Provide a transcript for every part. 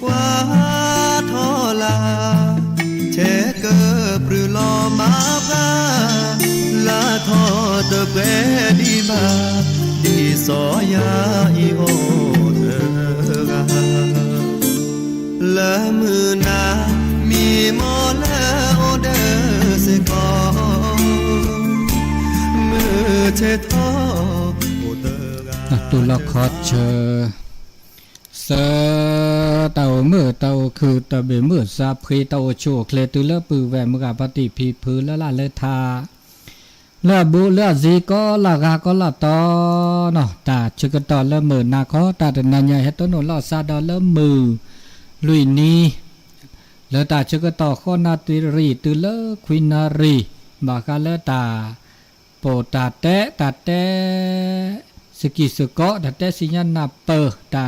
ว่าทอลาเชเกอปรือลอมาบาลาทอตะเบดีมาดีสอยาอีโอเอกาละมือนามีโมละโอเดสกอมือเชทอโอเตกาตุลคอเชเสเต่าเมื่อเต่าคือตะเบเมื่อซาพรีเต่าโชเคลตุเลปือแวมือกาปฏิพีพื้นละละเลทาละบุละจีก็ละกาก็ละตอเนาะตาชึกตอละมือนาคอตาตนัญญาเฮตโนลอซาดอละมือลุยนีละตาชึกตอข้อนาติรีตุเลควินารีบากาละตาโปตาเตสกิสกอตาเตสิญานาเปตา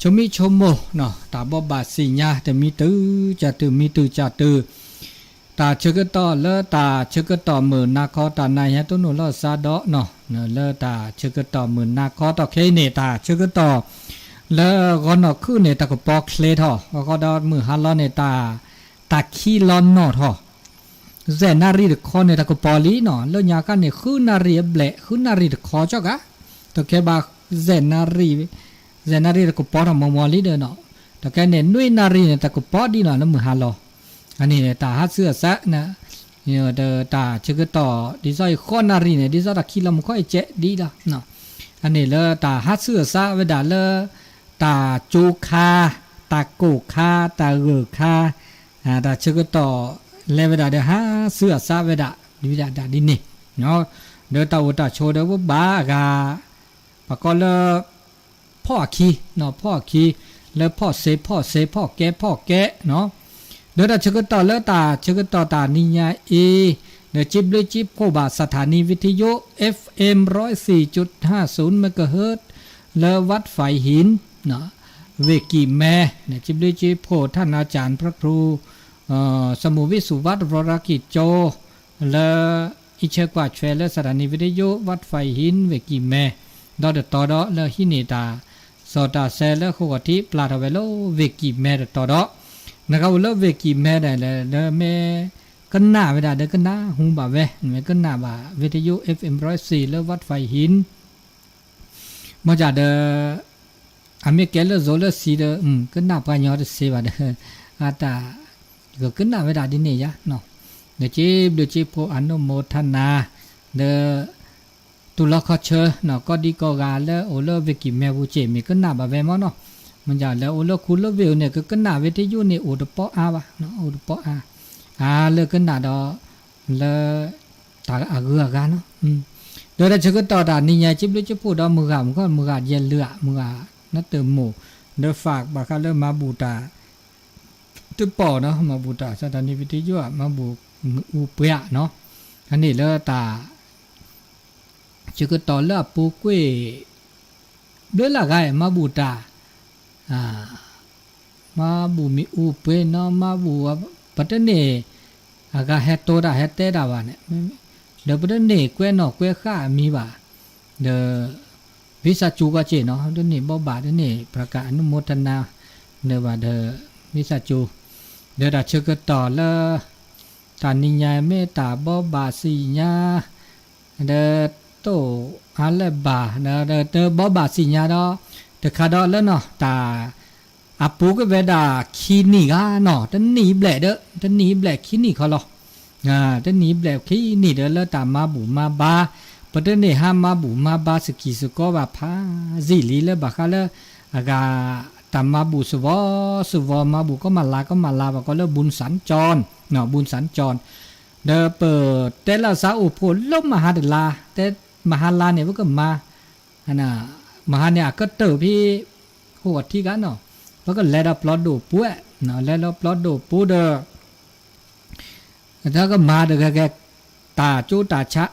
ชมิชมโมเนาะตาบบาสิญาแต่มีตือจะตือมีตือจะตือตาชึกตอเลตาชึกตอมือนาคอตานายฮะตุนุลอซาดอเนาะเลตาชึกตอมือนาคอตอเคเนตาชึกตอเลกอนอคือเนตากปอเคลทอก็ดอมือฮัลลอเนตาคีลอนเนาะทอเซนารีคอเนตากปอลีเนาะแล้วยากันเนี่ยคือนารีเบลคือนารีคอจอกะตะเคบาเซนารีตะกปอทำมอลีเดเนาะตะแกเนี่ยนุยนารีเนี่ยตะกปอดีเนาะแล้วมือฮัลลออันนี้เนี่ยตาฮัดเสื้อซะนะเนี่ยเดตาชึกต่อดีไซน์ข้อนารีเนี่ยดีไซน์ตะคีลำค่อยเจดีละเนาะอันนี้เลยตาฮัดเสื้อซะเวดาเลยตาจูคาตาโกคาตาเกคาตาชึกต่อเลเวดาเดฮัดเสื้อซะเวดาดีดาดีนี่เนาะเดตาอุตาโชเดวบากาปะก็เลยพ่อคีเนาะพ่อคีแล้วพ่อเซพ่อแกเนาะเดี๋ยวชึกต่อแล้วตาชึกต่อตานิยาเเดี๋ยวจิบเลยจิบโคบาสถานีวิทยุ FM 104.50 เมกะเฮิรตซ์แล้ววัดไฟหินเนาะเวกีแม่เนี่ยจิบเลยจิบโคท่านอาจารย์พระครูสมุวิสุวัฒน์วรกิจโจแล้วอิเชกว่าแชร์และสถานีวิทยุวัดไฟหินเวกีแม่ดอเดตอดอแล้วหินีตาสอตาเซแล้วโคกติปลาทเวโลเวกีแม่ตอดอนะครับแล้วเวกีแม่ได้แล้วแม่กันหน้าเวลาเด็กกันหน้าหูบ่าเวแม่กันหน้าบ่าวิทยุ FM 104แล้ววัดไฟหินมาจากเดอเมริกันแล้วโซลซีเดกันหน้าปายอดเสบาเดอาตาก็กันหน้าเวลาดิเนี่ยเนาะเดี๋ยวจีบโพอนุโมทนาเดตุลคอเชเนาะก็ดีก็กาแล้วโอเลเวกิแม่บูเจมีกันหน้าบ่าเวมั้งเนาะมันจะแล้วโอเลคุลเวลเนี่ยก็กันหน้าวิทยุเนี่ยโอดปออาบ่ะเนาะโอดปออาเลกันหน้าดอเลตาอาเกอกันเนาะเดี๋ยวจะก็ต่อตานี่ไงจิบเลยจะพูดดอมือก็มือเย็นเลือมือนัดเติมหมู่เดี๋ยวฝากบ่าเขาเริ่มมาบูตาจุดปอเนาะมาบูตาสถานีวิทยุมาบูอูเปียเนาะอันนี้เลตาจะก็ต่อเลือปูกุ้ยเดือละไงมาบูตามาบูมีอูเปียเนาะมาบูปัตตานีอากาเฮโตดาเฮเตดาวะเนี่ยเดี๋ยวปัตตานีกวยนอกกวยข้ามีบ่าเดี๋ยววิสาจูก็เจเนาะเดี๋ยวนี้บ่บาเดี๋ยวนี้ประกาศอนุโมทนาเดี๋ยวว่าเดี๋ยววิสาจูเดี๋ยวดาเชกต่อละตานิยายเมตตาบ่บาสีญาเดี๋ยวโตอะไรบ่าเดี๋ยวบ่บาสีญาเนาะเดี๋ยวขาดแล้วเนาะตาอาปูก็เวดาคีนี่กาเนาะตันหนีแบลเด้อตันหนีแบลคีนี่เขาหรอตันหนีแบลคีนี่เด้อแล้วตามาบูมาบาปะเดเนี่ยหามาบูมาบาสกิสก็ว่าพาซิลีแล้วบักแล้วอากาตามาบูสวมาบูก็มาลาบก็แล้วบุญสัญจรเนาะบุญสัญจรเด้อเปิดแต่ละสาอุพลมหาดลาแต่มหาลาเนี่ยก็มาอันน่ะมหาเนี่ยก็เตอพี่หัวที่กันเนาะแล้วก็เลดปลอดดูปุ๊ะเนาะเลดปลอดดูปุ๊เด้อแล้วก็มาเด้อแกตาจูตาชา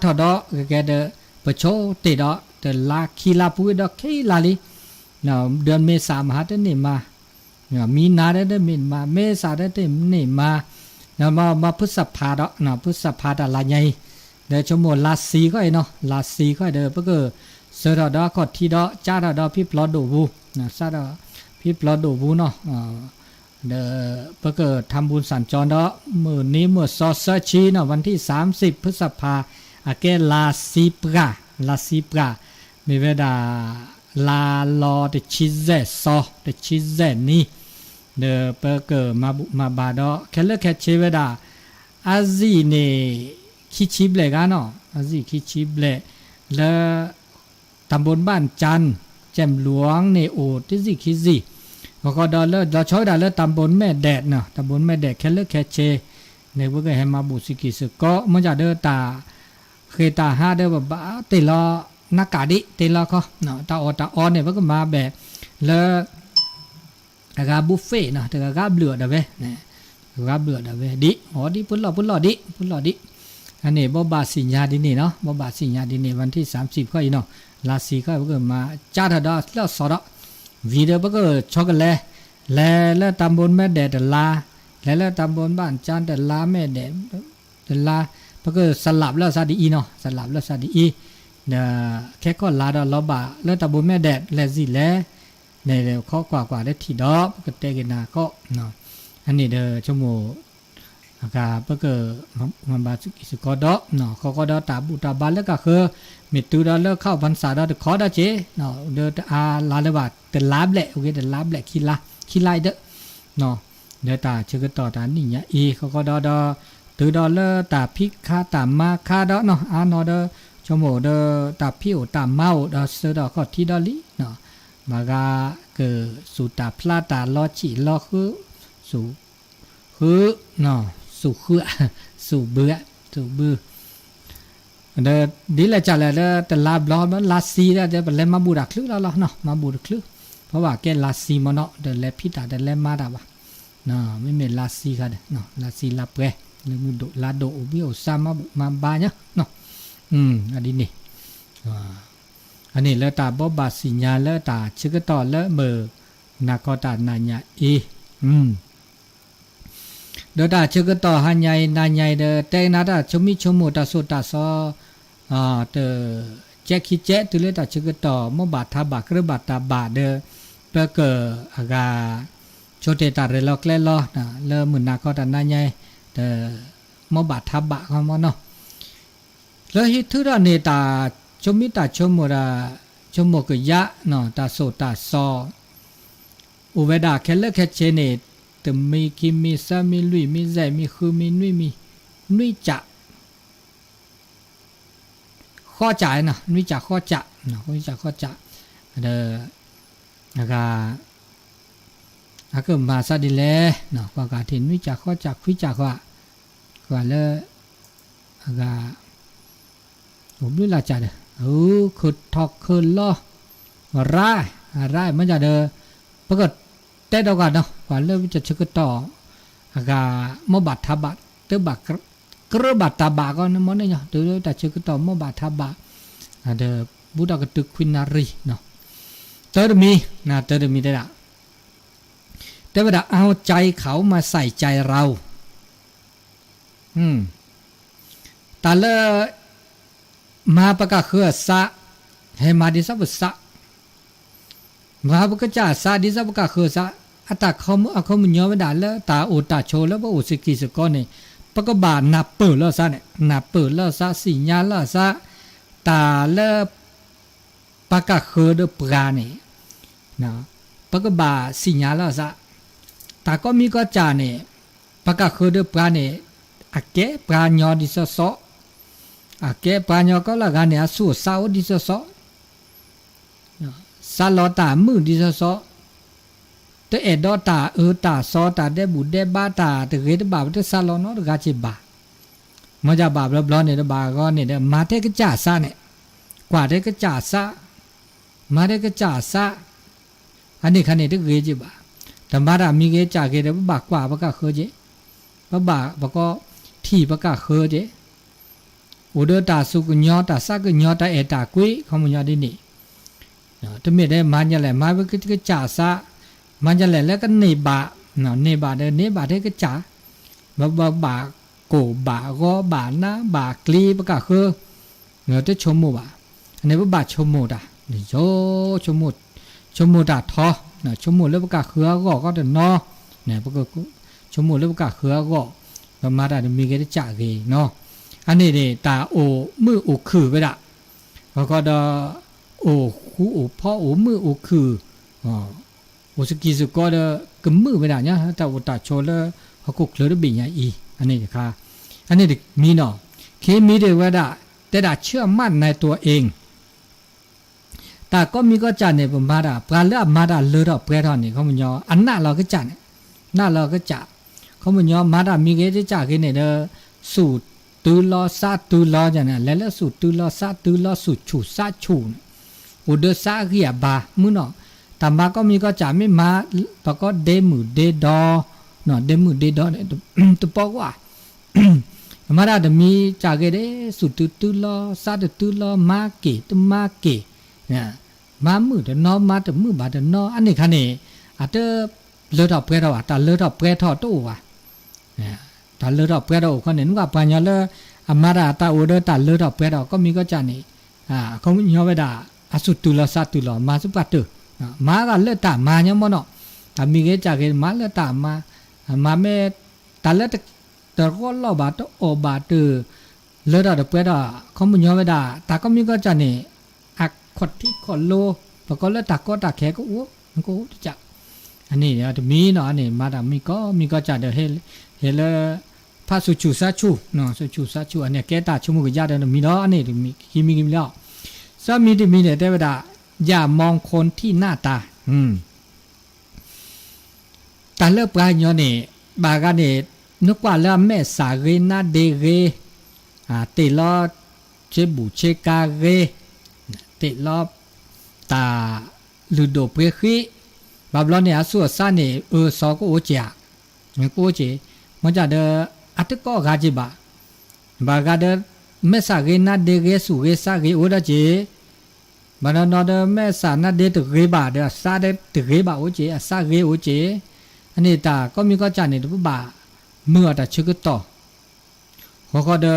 ทอดอแกเด้อปะโชติดอเดลาคีลาปุ๊ดอคีลาลีเนาะเดือนเมษามหาเดนี่มาเนาะมีนาเดมีมาเมษาเดนี่มาเนาะมาพฤษภาดอเนาะพฤษภาดาลาใหญ่เด้อชั่วโมงลาสีก็ไอ้เนาะลาสีก็เด้อเพิ่นก็ เสดอก็ที่ดอจ้าดอพี่ปลอดดูบูนะซาดอพี่ปลอดดูบูเนาะเดเพื่อเกิดทำบุญสัญจรดอมื้อนี้มื้อซอสชีเนาะวันที่30พฤษภาอาเกลาซิปรามีเวลาลาลอเดชิเซซอเดชิเซนี่เดเพื่อเกิดมาบาดอแค่เลิกแค่เชเวดาอาซีเนคิชิเบลกันเนาะอาซีคิชิเบลแล้วตำบลบ้านจันแจ่มหลวงเนโอที่สิคิซิก็ดอเลเราช่วยดาเลตำบลแม่แดดเนาะตำบลแม่แดดแค่เลิกแค่เชในพวกแห่มาบุสิกิสก็มันจะเดินตาเคยตาห้าเดินแบบติลอนักกาดิติลอก็เนาะตาออเนี่ยพวกมาแบบแล้วกาบุฟเฟ่เนาะแต่กาเบลือดเอาไว้เนี่ยกาเบลือดเอาไว้ดิอ๋อดิพุ่นหล่อดิอันนี้บ่บาสิญญาดินี่เนาะบ่บาสิญญาดินี่วันที่30ค่อยเนาะลาสีก็เกิดมาจ้าดาแล้วสอดวีเดีโอก็ช็อกแลและตำบลแม่แดดลาและตำบลบ้านจันแต่ลาแม่แดดลาก็สลับแล้วซาดีเนาะสลับแล้วซาดีเนี่ยแค่ก็ลาดลอบาแล้วตำบลแม่แดดและสิแลเนี่ยข้อกว่าได้ที่ดอกก็เตกินาก็เนาะอันนี้เด้อชั่วโมงอากาเพื่อเกิดมันบาสกอดเนาะเขาก็ดอตาบุตาบาลแล้วก็คือมิตูดอแล้วเข้าพรรษาดอขอดอเจเนาะเดอลาเลบาแต่ลาบแหละโอเคแต่ลาบแหละขี้ไล่เด้อเนาะเดอตาชื่อก็ต่อตานี่เนี่ยเขาก็ดอตือดอเลตาพิกคาตามาคาดอเนาะนอเดอชั่วโมงเดอตาพิวตาเมาดอเสือดอก็ที่ดอลิเนาะมากาเกิดสุตาพลาตาลอจิลอคือเนาะสู่เบื่อเดดีละจัดเลยแต่ลาบล้อมันลาซีแล้วเดี๋ยวเป็นเล่มมาบูดักคลึแล้วเนาะมาบูดักคลึเพราะว่าแกลาซีมันเนาะเดี๋ยวเล็บพิษแต่เล่มมาดาวะเนาะไม่เหม็นลาซีค่ะเนาะลาซีลาเปรหรือมือโดลาโดอุบิโอซามาบาเนี่ยเนาะอันนี้นี่อันนี้แล้วตาบบาสิญญาแล้วตาชื่อก็ต่อแล้วเบอร์นักก็ตานาญาเดอตาเชกต่อหันใหญ่นาใหญ่เดอแต่นาตาชมิชมูตาสุตาซอเตแจคิเจตุเลตาเชกต่อมบาทาบากระบาตาบาเดอเปเกอากาโชเตตาเรลอกเลลอนะเลมือนาก็ตานาใหญ่เดอมบาทาบะคำว่าเนาะแล้วฮิทุระเนตาชมิตาชมูราชมูกยะเนาะตาโสตาซออุเวดาเคเลเคเชเนแต่มีคิมีซามีลุยมีใจมีคือมีนุยจะข้อจ่ายนะนุยจะข้อจะนะนุยจะข้อจะเด้อแล้วก็มาซาดิเลนะกว่ากาถิ่นนุยจะข้อจะคุยจะกว่าเลยผมรู้ละจัดขุดทอกคืนล้อร่ายมันจะเด้อปรากฏแต่ดอกกันเนาะว่าเริ่มจะชกต่ออากามบัตทบะเตบักกระบัตตาบะก็มันเนี่ยเดี๋ยวแต่ชกต่อมบัตทบะเดบุตรกตึกควินารีเนาะเตอร์มีได้ละแต่เวลาเอาใจเขามาใส่ใจเราแต่ละมาประกาศคือสะให้มาดิสับสะมาประกาศสะดิสับประกาศคือสะอัตเขามึงย้อนไม่ได้แล้วตาโอตาโชแล้วว่าโอสกิสก้อนนี่ปกบานับเปิดแล้วซะเนี่ยนับเปิดแล้วซะสิญญาแล้วซะตาแล้วปากกาเคอเดปราเนี่ยนะปกบาสิญญาแล้วซะตาก็มีก็จาเนี่ยปากกาเคอเดปราเนี่ยอาเกะปราญญอดิสสออาเกะปราญญอก็ละกันเนี่ยสู้สาวดิสสอซาลอตามือดิสสอแต่เอดอตาตาซอตาเดบุเดบาตาแต่เกตบาบแต่ซาลอนอดกาจิบามาจะบาบแล้วบลอนเนี่ยบาก็เนี่ยมาเทกจ่าซาเนี่ยกว่าเทกจ่าซามาเทกจ่าซาอันนี้คันนี้เทกเกจิบาแต่มาดามีเกจ่าเกเดบากว่าปะกะเคอเจบาบก็ที่ปะกะเคอเจอุดตาสุกญอตาซากญอตาเอตากุยเขามุญญาดินี่แต่ไม่ได้มาเนี่ยแหละมาเพื่อก็จ่าซามันจะแหละแล้วก็เนบะเนาะเนบะเด้ก็จ๋าบาโกบาก็บานะบากลีปะกะคือเงาจะชมหมู่บะ อันนี้บาชมโมดานี่โยชมโมดาทอนะชมโมแล้วประกาศเขือก็เดินนอเนี่ยประกาศชมโมแล้วประกาศเขือก็ประมาดามีกันจ่าเกเนาะอันนี้เนี่ยตาโอมือโอคือไปละแล้วก็ดอโอคูโอพ่อโอมือโอคือโอสกีสุก็ดกมือไปละเนี่ยแต่อุตาโชแล้วเขาก็เคลื่อนบินอย่างอีอันนี้ค่ะอันนี้มีเนาะเคมีเดียวว่าแต่ดาเชื่อมั่นในตัวเองแต่ก็มีก็จัดเนี่ยผมมาดาปลาเลือดมาดาเลือดเปรี้ยวนี่เขามันยออันน่าเราก็จัดน่าเราก็จัดเขามันยอมาดามีเกจะจัดกันเนี่ยสูตรตูลอซาตูลอจังเนี่ยแล้วสูตรตูลอซาตูลอสูตรฉูซาฉูอุดซาเกียบามื้อเนาะแต่มาก็มีก็จัดไม่มาปก็เดมือเดดอเนาะเดมือเดดอเนี่ยตัวปอกว่ามาดามีจัดกันเด้สูตรตูลอซาตูลอมาเกตมาเกเนี่ยมามือเดนอมาแต่มือบาเดนออันนี้คันนี้อาจจะเลือดออกเปรี้ยวแต่เลือดออกเปรี้ยวทอดตู้ว่ะเนี่ยแต่เลือดออกเปรี้ยวคนเห็นว่าปัญญาเลอามาราตาโอเดแต่เลือดออกเปรี้ยวก็มีก็จานี่เขาไม่ยอมไปด่าอสุตุลาสัตุลามาสุปัตตุมาก็เลือดตามาเนี่ยมั้งเนาะแต่มีก็จากมาเลือดตามาเมื่อแต่เลือดแต่ก็ล่อบาตโอบาตเลือดออกเปรี้ยวเขาไม่ยอมไปด่าแต่ก็มีก็จานี่ขดที่ขดโลปก็เลือดตาก็ตาแขก็อ้วมันก็จะอันนี้เนี่ยมีเนาะอันนี้มาดามีก็จะเดี๋ยวเฮลพาสุชูซาชูเนาะสุชูซาชูอันนี้แกตาชมูกยาเดี๋ยวมีเนาะอันนี้มีแล้วซามีเนี่ยแต่ว่าอย่ามองคนที่หน้าตาแต่เลิกปลายเนาะนี่บากันเนี่ยนึกว่าเลิกแม่สาเรนาเดเรเตลอเชบุเชกาเรเตลอตาลูโดเปรีบาบลอนเนี่ยส่วนซ่าเนี่ยสอก็โอเจียมันก็โอเจมันจะเดออัตก็กาจิบะบากาเดเมสาเกนาเดเกสุเกสาเกโอดาเจบานนอเดเมสานาเดตเกบาเดซาเดตเกบาโอเจซาเกโอเจอันนี้ตาก็มีก็จานเนี่ยตัวบ่าเมื่อตาชึกต่อเขาก็เด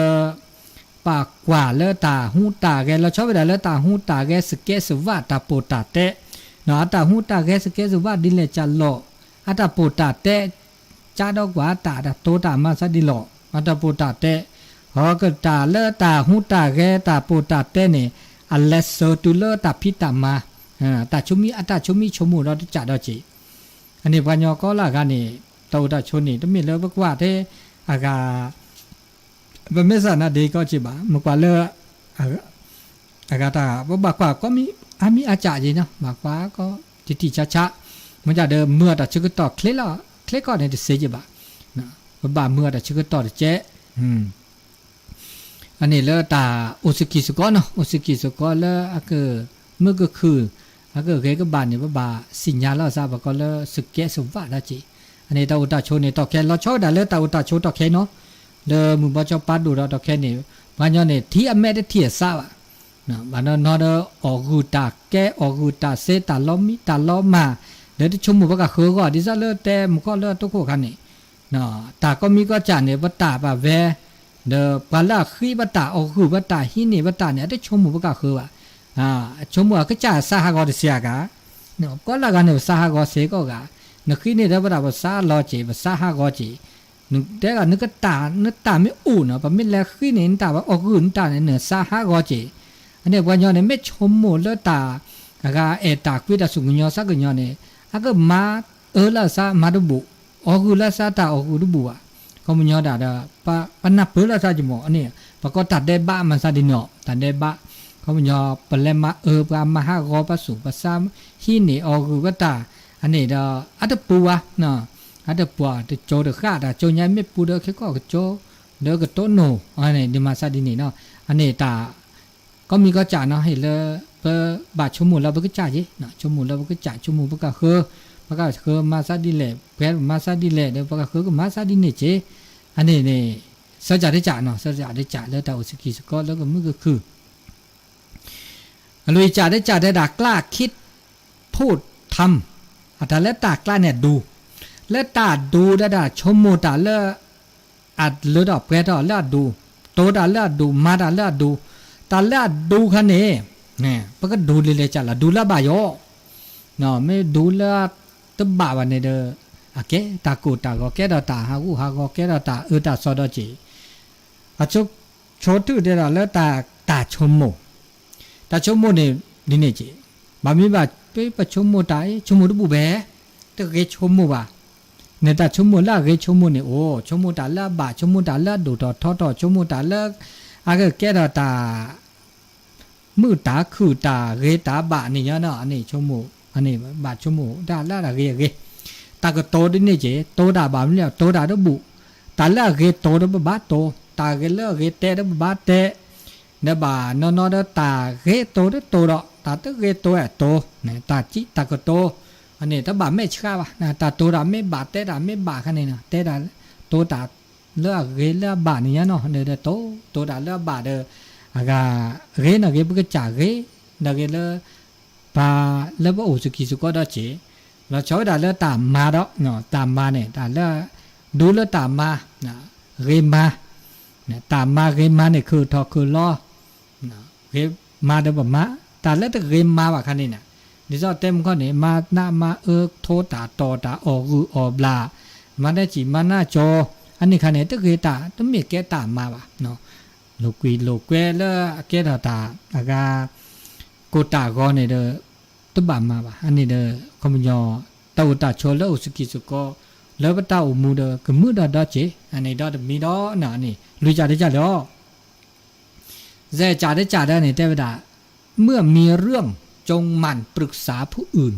ปากกว่าเลตาหูตาแกเราชอบไปได้เลตาหูตาแกสเกสว่าตาโปตาเตเนาะตาหูตาแกสเกสว่าดิเลจัลโลอัตาโปตาเตจาดอกว่าตาโตตามาซะดิโลอัตาโปตาเตฮอก็ตาเลตาหูตาแกตาโปตาเตเนี่ยอัลเลสโซตุเลตาพิตามาตาชุมิอัตาชุมิชมูเราจะดอจิอันนี้ปัญญาก็ละกันนี่โตตาชนนี่ต้องมีเลบักว่าเทอากาบะเมสานาเดก็จิบะมกว่าเลอากาตาบ่บักว่าก็มีอาจารย์จีเนาะบักว่าก็ติชะมันจะเดิมเมื่อตาชึกต่อเคล็ก็เนี่ยจะเสียจิบะนะบ่เมื่อตาชึกต่อเจ๊อันนี้เลตาอุสกิสก็เนาะอุสกิสก็เลอะก็เมื่อก็คืออะก็เกก็บานเนี่ยบ่สิญญาแล้วซะบ่ก็เลสเกสวะละจิอันนี้ตาอุตาโชนี่ต่อแค่เราชอบได้เลตาอุตาโชต่อแค่เนาะเดมุบจอปัดดูเราต่อแค่นี้บางอย่างเนี่ยที่อเมริกาซะว่ะนะบางนั้นนอเดออกูตาแกออกูตาเซตาล้อมตาล้อมมาเดี๋ยวที่ชมมุบก็คือก็ดิซะเลแต่มุก็เลตุกคันนี่เนาะตาก็มีก็จานเนี่ยบ่ตาบ่แวเดปาลาขี้บ่ตาออกูบ่ตาหินี่บ่ตาเนี่ยที่ชมมุบก็คือว่าชมมุก็จ่าสหกรณ์เสียกะเนาะก็ละกันเนี่ยสหกรณ์เสียก็กะนึกขี้นี่ได้บ่ตาบ่สาลอจิบ่สหกรณ์จินึกแต่ก็นึกตาไม่อู่เนาะบ่มีแลขี้นี่ตาว่าออกูตาเนี่ยเนื้อสหกรณ์จิอันนี้ว่าย้อนเนี่ยไม่ชมมุเลตากะเอตาคุยตาสุกญอสักญอเนี่ยอะก็มาละซามาดบุออกูละซาตาออกูดบุอ่ะเขามันญอดาปะนับเปละซาจิหมออันนี้ปะก็ตัดได้บ้ามันซาดิเนาะตัดได้บ้าเขามันญอปะเลมาปะมหากอปะสุปะซามหินี่ออกูก็ตาอันนี้ดออัตปัวเนาะอัตปัวจะโจเดค่าดาโจญะไม่ปูเดแค่ก็โจเดก็โตโนอันนี้ดิมาซาดินี่เนาะอันนี้ตาก็มีก็จ่าเนาะให้เลบาชมูเราก็จ่าจิเนาะชมูเราก็จ่าชมูปะก็คือมาซาดิเลแปลมาซาดิเลเดี๋ยวปะก็คือก็มาซาดินี่เจอันนี้นี่สัจจะได้จ่าเนาะสัจจะได้จ่าแล้วตาอุสกิสก็แล้วก็มือก็คือลุยจ่าได้ด่ากล้าคิดพูดทำแต่แล้วตากล้าเนี่ยดูแล้วตาดูด่าชมูตาเลอัดเลือดออกแปลดอแล้วดูโตดาแล้วดูมาดาแล้วดูตาแล้วดูคันนี้ เนี่ยปะก็ดูเลยจ้ะละดูละบ่ายอเนาะไม่ดูละตบบ่าวันเนี่ยเด้ออะแกตากูตาก็แกดอตาหากูหาก็แกดอตาตาซอดอจีอะชุกโชตุเดละแล้วตาชมโมตาชมโมเนี่ยดิเนี่ยจีบามีบาไปปะชมโมตาชมโมตบุเบตะเกชมโมบาเนี่ยตาชมโมละเกชมโมเนี่ยโอ้ชมโมตาละบ่าชมโมตาละดูดอทอดอชมโมตาละอะก็แกดอตามือตาคือตาเรตาบะนี่เนาะอันนี้ชมโมอันนี้บาชมโมตาละเรตาก็โตดิเนี่ยจีโตดาบาไม่แล้วโตดาดบุตาละเรโตดบะโตตาเกลเรเตดบะเตเนบานอนอตาเรโตดโตดตาตะเรโตแอโตเนี่ยตาจิตาก็โตอันนี้ถ้าบาไม่ช้าวะนะตาโตดาไม่บาเตดาไม่บาคันนี้นะเตดาโตตาเลือเรเลือบานี่เนาะเนี่ยโตดาเลือบาเดอากาเรนะเรบุกจ่าเรนะเรเลปาเลบโอสุกิสุก็ดอเจเราชอบดาเลตามมาดอกเนาะตามมาเนี่ยดาเลดูเลตามมานะเรมาเนี่ยตามมาเรมาเนี่ยคือทอคือล้อนะเรมาเดบมาตาเลตเรมาว่าคันนี้น่ะดิซอเต็มข้อนี้มาหน้ามาโทตาตอตาออรูออบลามาได้จีมาหน้าจออันนี้คันนี้ตะเกตาต้องมีแกตามมาว่ะเนาะโลกุยโลเกเลแกดาตาอากาโกตากอเนี่ยเด้อตบามาว่ะอันนี้เด้อคอมยอตาวตาโชเลอุสกิสุกอแล้วปะตาอุมูเด้อกมือดาดาเจอันนี้ดามีดอน่ะนี่ลุยจาได้จาดอแจจาได้จาได้เนี่ยแต่ว่าเมื่อมีเรื่องจงหมั่นปรึกษาผู้อื่น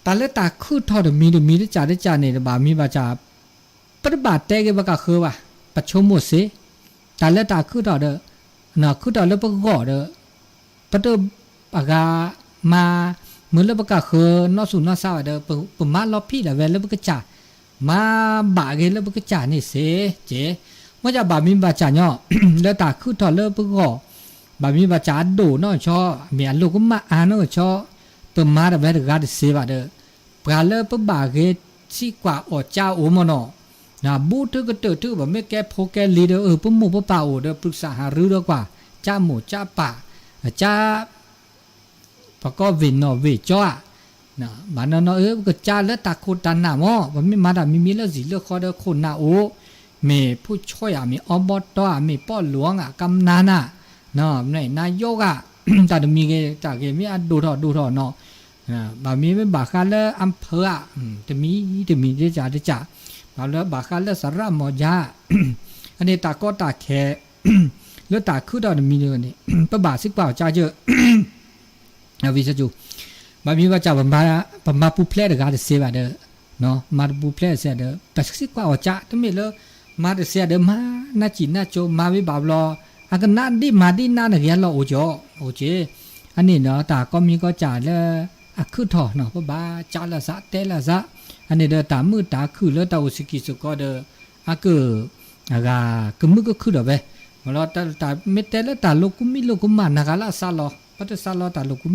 ตาเลตาคือทอดมีได้จาได้จาเนี่ยบามีบาจาปฏิบัติแต่ก็บกะคือว่ะปัจฉมเสตาเลตาคือทอดน่ะคือทอดแล้วปกอเด้อปะเตปากามาเหมือนแล้วปกะคือนอสุนอซาเด้อปมาลอพี่ละเวแล้วปกจ่ามาบาเกแล้วปกจ่านี่เสเจว่าจะบามีบาจาเนาะ แล้วตาคือทอดแล้วปกอบามีบาจาโดเนาะชอเมียลูกก็มาอาเนาะชอปมาละเวกาเสบาเด้อปาเลปบาเกสิกว่าอเจ้าโอมเนาะนะบูทึกเตอบ่แม่แกโพแกลีเด้อปหมู่ปป่าโอเด้อปรึกษาหารือดีกว่าจ้าหมู่จ้าป่าจ้าปะก็วินเนาะวิจ้านะบานเนาะก็จ้าแล้วตาโคตานาหม้อบ่มีมาดามีแล้วสิเลือกขอเด้อคนนาโอเมผู้ช่วยมีอบตมีป้อหลวงกำนันเนาะในนายกตามีเกตาเกมีดูทอเนาะบามีเป็นบาคาเลอำเภอจะมีได้จ่าบาเลบาคาเลสระหมอยาอันนี้ตาก็ตาแคแล้วตาคือดอกมีเลยนี่ปะบาสิกเปล่าจ้าเยอะวิจจูบามีว่าจ้าปะมาปูเพลเดกาเดเซบาเดเนาะมาปูเพลเซเดปะสิกเปล่าจ้าต้องมีเลยมาเดเซเดมานาจีนาโจมาวิบาบลออันนั้นดิมาดินาเรียนเราโอเจอันนี้เนาะตาก็มีก็จ่าแล้วคือถอเนาะปะบาจ้าละซะเตละซะอันนี้เดตามือตาคือแล้วตาอุสกิสุก็เดคือมือก็คือดอกเว้มาลอตาเมเตลตาลูกุมานาคาลาซาลอปัตซาลอตาลูกุ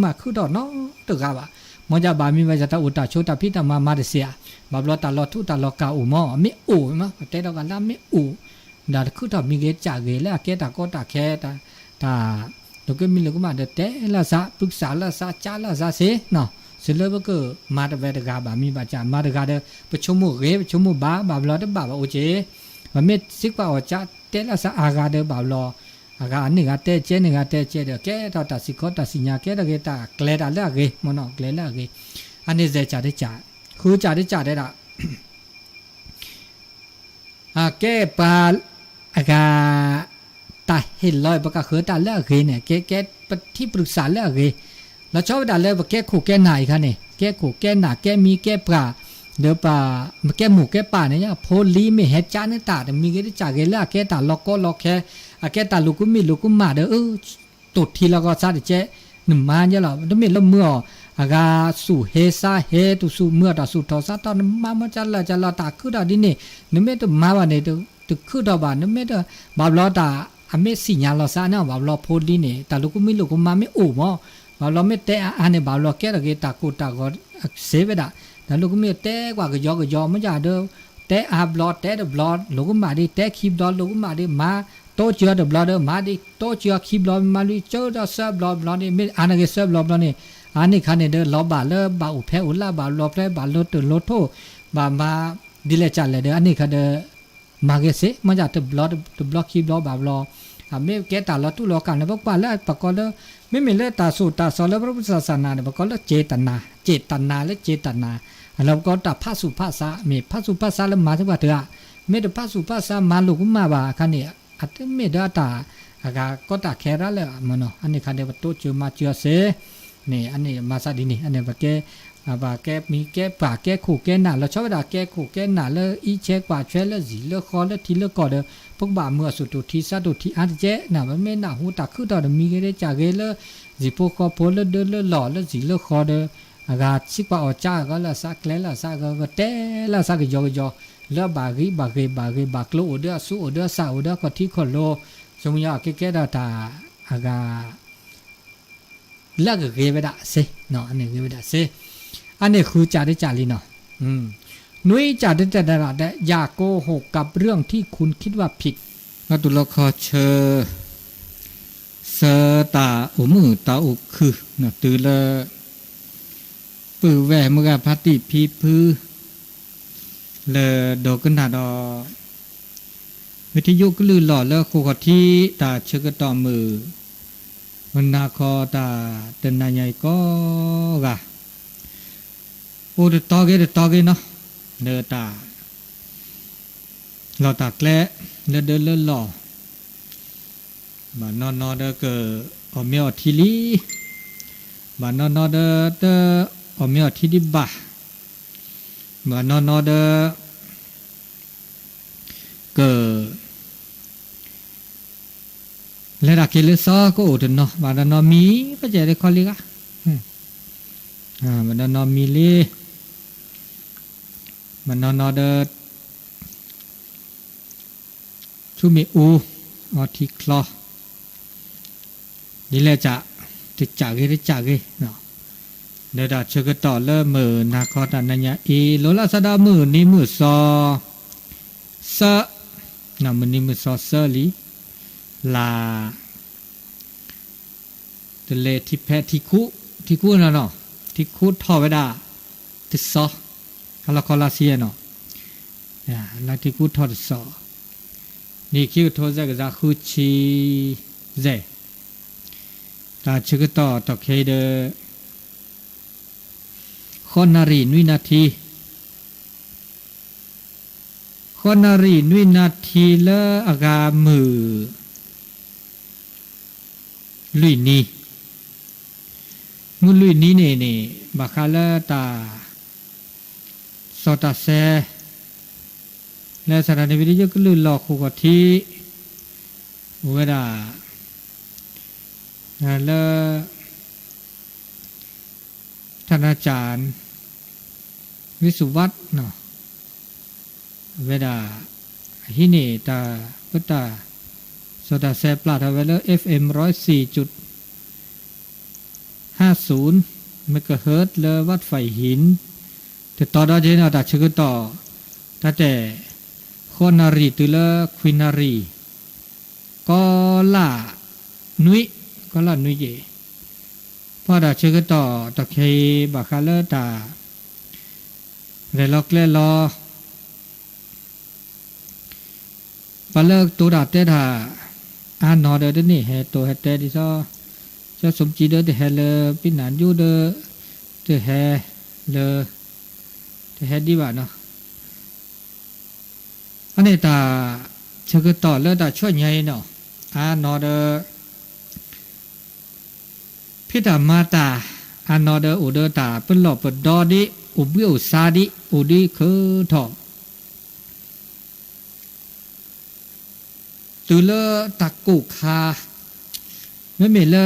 มาคือดอกเนาะตะกะบะมอจาบามีว่าจะตาอุตาโชตาพิตามาเดเสียบาบลอตาลอทุตาลอกาอุมอมิอูมะเตดอกะลามิอูดาคือดอกมีเกจาเกละแกตาก็ตาแคตาลูกมีลูกมาเดเตละซาปรึกษาละซาจาละซาเสเนาะสิเลบก็มาตะเวตกาบามีบาจามาตะกาเดปชมุเกปชมุบาบาบลอตบาโอเจบาเมสิกว่าอจาเตละซาอากาเดบาลออากานี่กาเตเจนี่กาเตเจเดแกตาสิขอตาสิญาแกตะเกตาเกลดาละเกมอนอเกลละเกอันนี้เจจาได้จาคือจาได้จาได้ละแกปาอากาตาเห็นลอยปากคือตาละเกเนี่ยแกที่ปรึกษาละเกแล้วชอบดาเลยว่าแกขู่แกหน่ายค่ะเนี่ยแกขู่แกหนาแกมีแกปลาเดี๋ยวป่าแกหมูแกป่าเนี่ยโพลีไม่เห็ดจานเนี่ยตาแต่มีแกได้จากแกละแกตาล็อกก็ล็อกแค่แกตาลูกกุมมาเด้อตุดทีแล้วก็ซาเดเจหนึ่งมาเนี่ยหรอต้องมีลมเมื่ออากาสู่เฮซาเฮตุสู่เมื่อตาสู่ทอซาตอนมาจัลละตาคือดาดิเนี่ยนึกไม่ตัวมาวันเนี่ยตัวคือดาบานนึกไม่ตัวบาบลอตาอเมสิญาลอซาเนี่ยบาบลอโพลีเนี่ยตาลูกกุมมาไม่อู่มั้งบาลอไม่เตะอันนี้บาลอแกตะเกตากูตาก็เสวดาแต่ลูกไม่เตะกว่าก็ยอไม่จ่าเด้อเตะอาบลอเตะเดบลอลูกมาดิเตะคีบดอลูกมาดิมา โตเจือเดบลอเดมาดิโตเจือคีบลอมาดิเจอดอซับลอนี่ไม่อันนั้นก็ซับลอนี่อันนี้คันเดลอบาเลบาอุเพอุลาบาลอเพบาลตโลโทบามาดิเลจัลเลเดอันนี้คันเดมาเกเซมันจะบลอคีบลอบาลอไม่แกตาลอตุลอกันแล้วบอกว่าแล้วปกติไม่มีเลตาสูตาสอนแล้วพระพุทธศาสนาเนี่ยบอกว่าเจตนาและเจตนาแล้วก็ตาภาสุภาษามีภาสุภาษาแล้วมาถึงว่าเถอะไม่ได้ภาสุภาษามาลูกมาบ่าคันนี้อัตไม่ได้ตาก็ตาแค่ละเลยมันเนาะอันนี้คันเดียวตัวเจอมาเจอเสนี่อันนี้มาซาดีนี่อันนี้ว่าแกมีแกป่าแกขู่แกหนาแล้วชอบด่าแกขู่แกหนาแล้วอีเช็คป่าเชลแล้วสีแล้วคอแล้วทีแล้วก่อเด้อพวกบ่าเมื่อสุดทีซาดุทีอันเจ๊น่ะมันไม่หนาหูตาคือตอนมีก็ได้จากแล้วสิพวกคอโพแล้วเดินแล้วหล่อแล้วสีแล้วคอเด้อชิกว่าอจ้าก็ละซักแล้วซักก็เตะแล้วซักก็ยอแล้วบากโลเด้อสู้เด้อสาวเด้อก็ที่คนโลสมยาแกดาตาแล้วก็เกไปได้เสเนาะอันนี้เกไปได้เสอันนี้คือจ่าได้จ่าลีเนาะนุ้ยจ่าได้จ่าได้อย่าโกหกกับเรื่องที่คุณคิดว่าผิดแล้วตุลคอเชอเสตาอุมือตาอุคือเนาะตือละปือแหวมือกับพัติพีพื้อเลดอกกันหนาดอวิทยุก็ลือหล่อแล้วโคกที่ตาเชกต่อมือวันนาคอตาเดินนายใหญ่ก็กะโอ้เดตอเกเนาะเดินตาเราตากแกล้เดินหล่อบานอนเดเกออเมียวทีลีบานอนเดอเมียวทีดิบะบานอนเดเกอเลรักเกลือซอก็อุดเนาะบานอนมีปัจจัยได้คอลิกะบานอนมีลีบานอนเดชูมีอูออทิคลอนี่แหละจะติดจากเนาะเดี๋ยวเชื่อต่อเริ่มมือนาคอตันนัญญาอีโลลาสดามือนี่มือซอเซนะมือนี่มือซอเซลีลาเดเลทิแพทิคุนะเนาะทิคุทอเวดาติซอคาลาคอลาเซียเนาะลาทิคุทอติซอนี่คิวโทเซกซาคุชิเซตาเชื่อต่อเคเดขอนารีนุยนาทีละอากามือลุยนี้ลุยนี้เนี่ยบักคาละตาสอตาเซและสถานีวิทยุก็ลื่นหลอกคู่กับที่เวลาแล้วท่านอาจารย์วิสุวัตเนาะเวลาฮิเนตาพุตตาโซดาเซปลาทเวล FM 104.50 เมกะเฮิรตซ์เลวัดไฟหินแต่ต่อได้เจนเอาตัดชื่อต่อถ้าแต่คนนารีตุลควินารีก็ล่านุยเยพอได้ชื่อต่อตะเคบักคาเลตาเรล็อกเลลอปะเลิกตัวดาเตดาอ่านนอเดอนี่เฮตัวเฮเตดิซอจะสมจีเดอเฮเลปินันยูเดอเตเฮเลเตเฮดีบาเนาะอันนี้ตาชื่อต่อเลตาช่วยใหญ่เนาะอ่านนอเดอพิธามาตาอันนอเดออุเดตาเป็นหลอกเป็นดอดิอุบิอุซาดิอุดิคือทอตุเลตะกุคาไม่เหม็นเล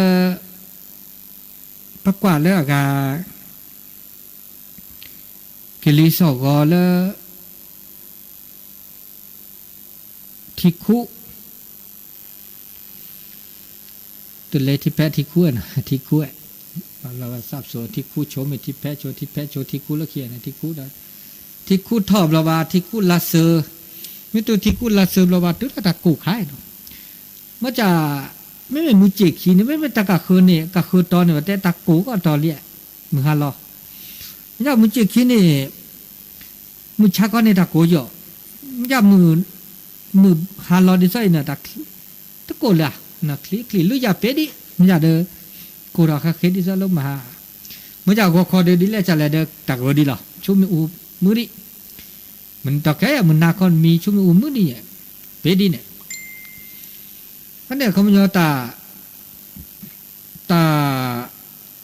ประกวาดเลอากากิลิสอกอเลทิคุตุเลทิแพทิคุนะทิคุเราทราบส่วนทิคุโชมทิแพโชทิแพโชทิคุละเขียนทิคุได้ทิคุทอบเราว่าทิคุลาเซอร์มิตัวทิคุลาเซอร์เราว่าตุตะกุคาย มื่อจะไม่เป็นมือจิกขี้นี่ไม่เป็นตะกะคืนนี่กะคือตอนเนี่ยแต่ตะกูก็ตอนเลี้ยมือฮาลอไม่ใช่มือจิกขี้นี่มือชักก็ในตะกูจ่อไม่ใช่มือฮาลอดิใส่เนี่ยตะกูเลยนะคลีลุยาเป็ดดิไม่ใช่เด้อกูรักเขาเคดิซะแล้วมาไม่ใช่ก็คอเดดิเลยจะเลยเด้อตะกูดิล่ะชุ่มอูมือดิมันตะแกมันนาคอนมีชุ่มอูมือดิเป็ดดิเนี่ยอันนี้เขาไม่ยอมตา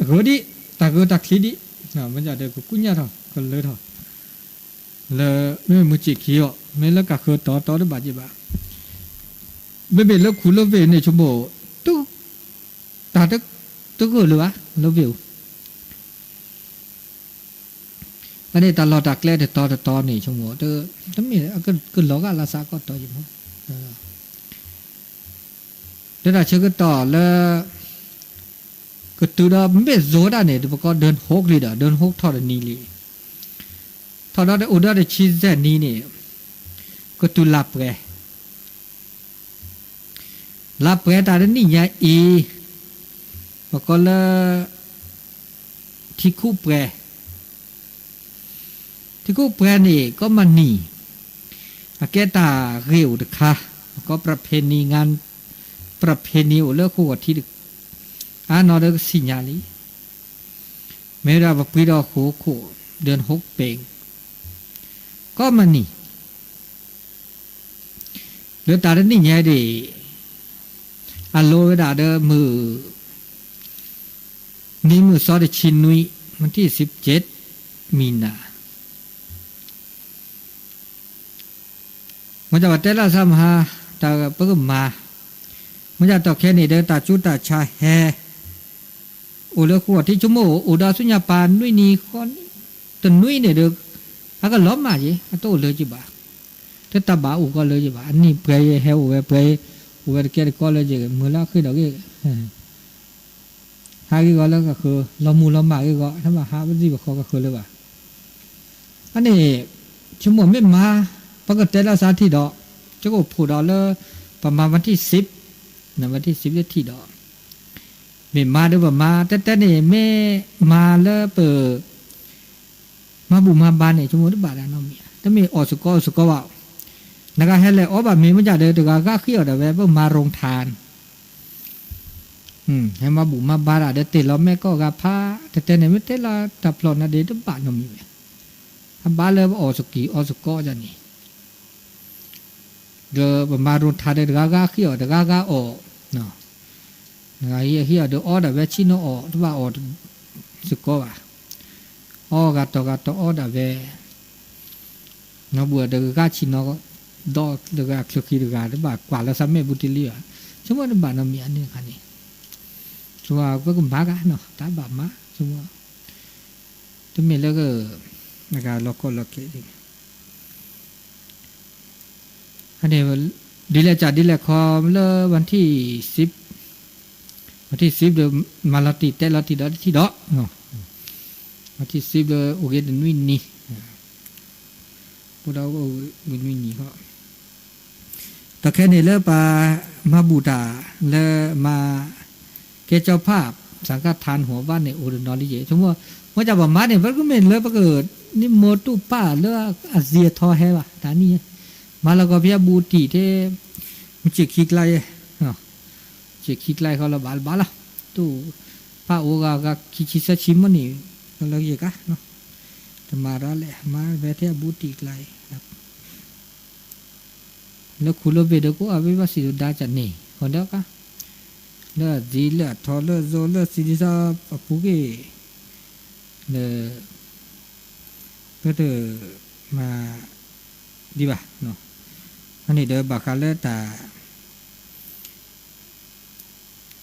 โกดิตาโกตาคลีดินะมันจะเด็กกุญญาทองก็เลยทองเลยไม่มุจิขี้อ่ะไม่แล้วก็คือต่อได้บาดเจ็บบ้าไม่เป็นแล้วคุณแล้วเวเนี่ยชั่วโมงตุ๊ตาตุ๊ก็เลยวะแล้วเวลอันนี้ตลอดตักเล่แต่ต่อนี่ชั่วโมงแต่ถ้ามีก็หลอกอะไรสักก็ต่ออยู่มั้งเดี๋ยวเราเช็คกันต่อแล้วก็ตัวเราไม่โจด้านเนี่ยตัวก็เดินหกเลยเดินหกทอดนี่เลยทอดได้อุดได้ชีสแค่นี้เนี่ยก็ตัวลับไงลับไงแต่เดี๋ยวนี้ยังอีตัวก็เลยที่คู่แปรนี่ก็มันนี่อาแกตาเรียวเด็กค่ะก็ประเพณีงานประเพณีโอเลิกคู่กับที่ดึกนอเด็กสิญญาลีเมื่อเราไปดอกโคเดินหกเป่งก็มันนี่เดินตาเดินนี่ไงดิโลเวดาเดมือนี่มือซอดชินนุยวันที่17 มีนามันจะว่าแต่ละสามหาตาเปิ่มมามันจะต่อแค่นี้เดินตาจุตาชาแฮโอเลขวดที่ชั่วโมงโอดาสุญญาปานนุยนี่คนตนุยเนี่ยเด็กก็ล้อมมาจีโตเลยจีบ่าแต่ตาบ่าอูก็เลยจีบ่าอันนี้เปรย์เฮวเปรย์อูแกก็เลยจีมือละขึ้นดอกหากี่ก็แล้วก็คือเรามูเรามากี่ก็ถ้ามาหาวันที่บ่ก็คือเลยว่าอันนี้ชั่วโมงไม่มาปกติแล้วสาธิตดอกจะก็ผูดดอกเลยประมาณวันที่10นะวันที่10ได้ที่ดอกไม่มาด้วยว่ามาแต่นี่ไม่มาแล้วเปิดมาบุมาบานเนี่ยชั่วโมงที่บาทแล้วน้องเมียแต่ไม่ออกสุกว่านักให้เลยอ๋อแบบมีมันจะเดินตัวก็ขี้ออกแต่แบบมาโรงทานให้มาบุมาบานเดี๋ยวติดเราแม่ก็กะพาแต่เนี่ยไม่ติดเราตับหลอนนะเดี๋ยวบาทน้องเมียถ้าบานเลยออกสุกจะนี่เดี๋ยวมาโรงทานเดี๋ยวก็ขี้ออกเดี๋ยวก็ออกเนาะไอ้เหี้ยเดี๋ยวอ๋อเดี๋ยวเวชิโนออกที่ว่าออกสุกว่าอ๋อกาโตอ๋อเดี๋ยวเวน้องบัวเดี๋ยวก็ชิโนก็ดอกเดี๋ยวก็คลุกขี้เดี๋ยวก็บ้ากว่าแล้วซ้ำไม่บุตรเลี้ยสมมติบ้านน้ำมีอันนี้คันนี้ชัวร์ก็กุมภากันเนาะตาบามาชัวร์ถ้าไม่แล้วก็นะครับล็อกเกดิอันนี้ดีเลยจัดดีเลยคอมเลยวันที่10เดือนมาลาติแต่ลาติดอที่ดอกเนาะวันที่10เดือนโอเคเดือนวินนี่พวกเราก็วินนี่ก็แต่แค่นี้แล้วมาบูตาแล้วมาเกเจ้าภาพสังฆทานหัวบ้านในโอเดนอลิเยสมมติว่าจะบอกมาเนี่ยมันก็ไม่เลยประเกิดนี่โมตุป้าเลือกอาเซียทอแฮวะตานี่มาแล้วก็เพียบูตีที่มันจะคิกไล่เนาะจะคิกไล่เขาละบาลละตู้ป้าโอกาคิดซะชิมมันนี่เราเยอะเนาะแต่มาแล้วแหละมาเวทีบูตีไล่แล้วคุณเราไปดูก็เอาไว้ว่าสิได้จันนี่คนเดียวกันแล้วดีแล้วทอแล้วโซแล้วสิดิซาปุ๊กเนี่ยก็เดมาดีป่ะเนาะอันนี้เดบักกันแล้ว